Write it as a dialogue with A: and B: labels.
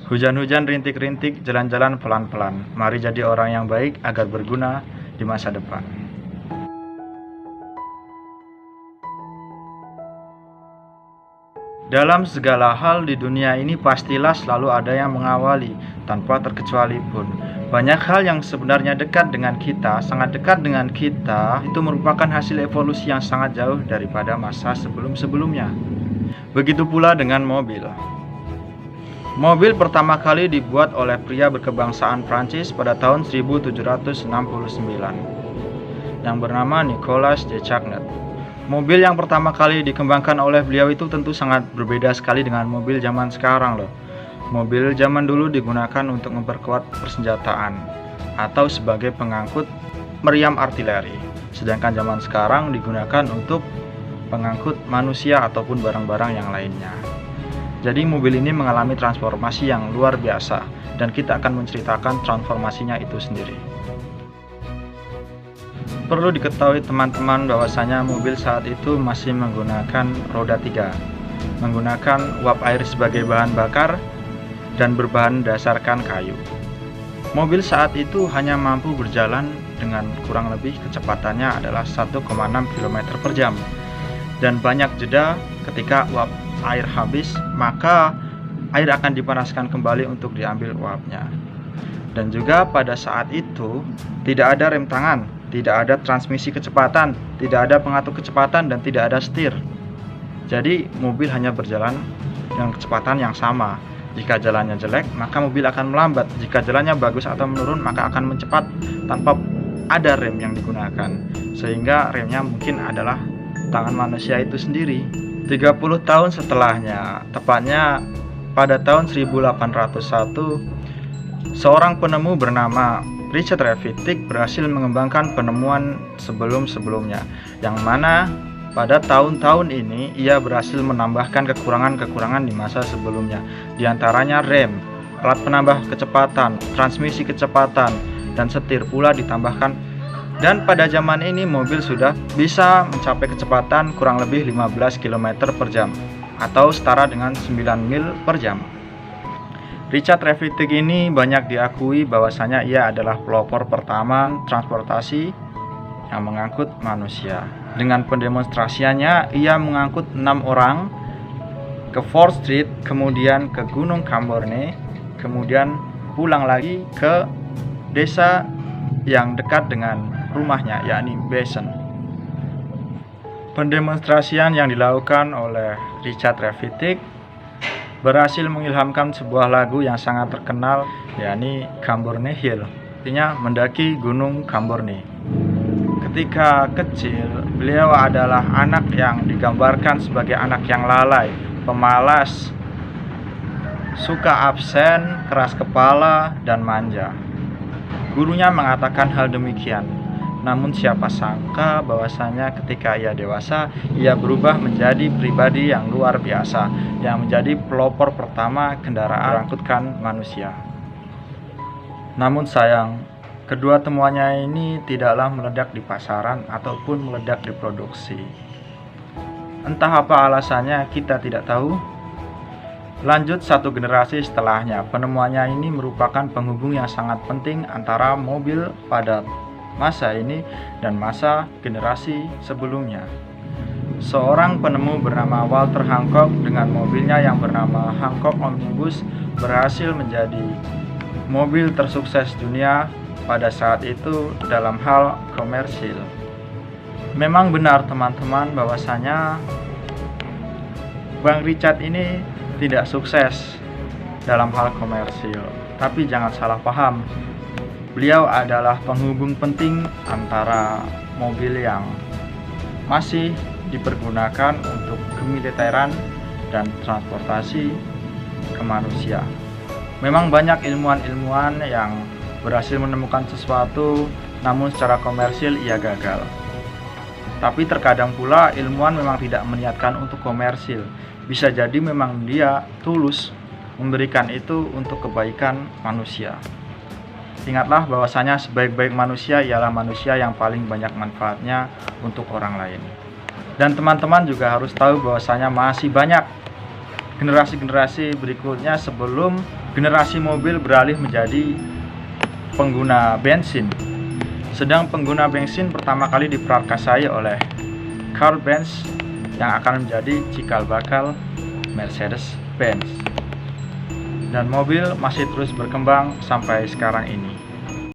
A: Hujan-hujan rintik-rintik, jalan-jalan pelan-pelan. Mari jadi orang yang baik agar berguna di masa depan. Dalam segala hal di dunia ini pastilah selalu ada yang mengawali, tanpa terkecuali pun. Banyak hal yang sebenarnya dekat dengan kita, sangat dekat dengan kita, itu merupakan hasil evolusi yang sangat jauh daripada masa sebelum-sebelumnya. Begitu pula dengan mobil. Mobil pertama kali dibuat oleh pria berkebangsaan Prancis pada tahun 1769 yang bernama Nicolas de Chagny. Mobil yang pertama kali dikembangkan oleh beliau itu tentu sangat berbeda sekali dengan mobil zaman sekarang loh. Mobil zaman dulu digunakan untuk memperkuat persenjataan atau sebagai pengangkut meriam artileri. Sedangkan zaman sekarang digunakan untuk pengangkut manusia ataupun barang-barang yang lainnya. Jadi mobil ini mengalami transformasi yang luar biasa dan kita akan menceritakan transformasinya itu sendiri. Perlu diketahui teman-teman bahwasanya mobil saat itu masih menggunakan roda 3, menggunakan uap air sebagai bahan bakar dan berbahan dasarkan kayu. Mobil saat itu hanya mampu berjalan dengan kurang lebih kecepatannya adalah 1,6 km per jam. Dan banyak jeda ketika uap air habis, maka air akan dipanaskan kembali untuk diambil uapnya. Dan juga pada saat itu tidak ada rem tangan, tidak ada transmisi kecepatan, tidak ada pengatur kecepatan, dan tidak ada setir. Jadi mobil hanya berjalan dengan kecepatan yang sama. Jika jalannya jelek, maka mobil akan melambat. Jika jalannya bagus atau menurun, maka akan mencepat tanpa ada rem yang digunakan. Sehingga remnya mungkin adalah tangan manusia itu sendiri. 30 tahun setelahnya, tepatnya pada tahun 1801, seorang penemu bernama Richard Trevithick berhasil mengembangkan penemuan sebelum-sebelumnya, yang mana pada tahun-tahun ini ia berhasil menambahkan kekurangan-kekurangan di masa sebelumnya. Di antaranya rem, alat penambah kecepatan, transmisi kecepatan, dan setir pula ditambahkan. Dan pada zaman ini mobil sudah bisa mencapai kecepatan kurang lebih 15 km per jam atau setara dengan 9 mil per jam. Richard Trevithick ini banyak diakui bahwasanya ia adalah pelopor pertama transportasi yang mengangkut manusia. Dengan pendemonstrasiannya, ia mengangkut 6 orang ke Fort Street, kemudian ke Gunung Camborne, kemudian pulang lagi ke desa yang dekat dengan rumahnya, yakni Besson. Pendemonstrasian yang dilakukan oleh Richard Trevithick berhasil mengilhamkan sebuah lagu yang sangat terkenal, yakni Camborne Hill, artinya mendaki Gunung Camborne. Ketika kecil, beliau adalah anak yang digambarkan sebagai anak yang lalai, pemalas, suka absen, keras kepala, dan manja. Gurunya mengatakan hal demikian. Namun siapa sangka bahwasanya ketika ia dewasa, ia berubah menjadi pribadi yang luar biasa, yang menjadi pelopor pertama kendaraan angkutkan manusia. Namun sayang, kedua temuannya ini tidaklah meledak di pasaran ataupun meledak di produksi. Entah apa alasannya, kita tidak tahu. Lanjut satu generasi setelahnya, penemuannya ini merupakan penghubung yang sangat penting antara mobil pada masa ini dan masa generasi sebelumnya. Seorang penemu bernama Walter Hancock dengan mobilnya yang bernama Hancock Omnibus berhasil menjadi mobil tersukses dunia pada saat itu dalam hal komersil. Memang benar teman-teman bahwasanya Bang Richard ini tidak sukses dalam hal komersil, tapi jangan salah paham. Beliau adalah penghubung penting antara mobil yang masih dipergunakan untuk kemiliteran dan transportasi ke manusia. Memang banyak ilmuwan-ilmuwan yang berhasil menemukan sesuatu, namun secara komersil ia gagal. Tapi terkadang pula ilmuwan memang tidak meniatkan untuk komersil. Bisa jadi memang dia tulus memberikan itu untuk kebaikan manusia. Ingatlah bahwasanya sebaik-baik manusia ialah manusia yang paling banyak manfaatnya untuk orang lain. Dan teman-teman juga harus tahu bahwasanya masih banyak generasi-generasi berikutnya sebelum generasi mobil beralih menjadi pengguna bensin. Sedang pengguna bensin pertama kali diprakarsai oleh Carl Benz yang akan menjadi cikal bakal Mercedes-Benz. Dan mobil masih terus berkembang sampai sekarang ini.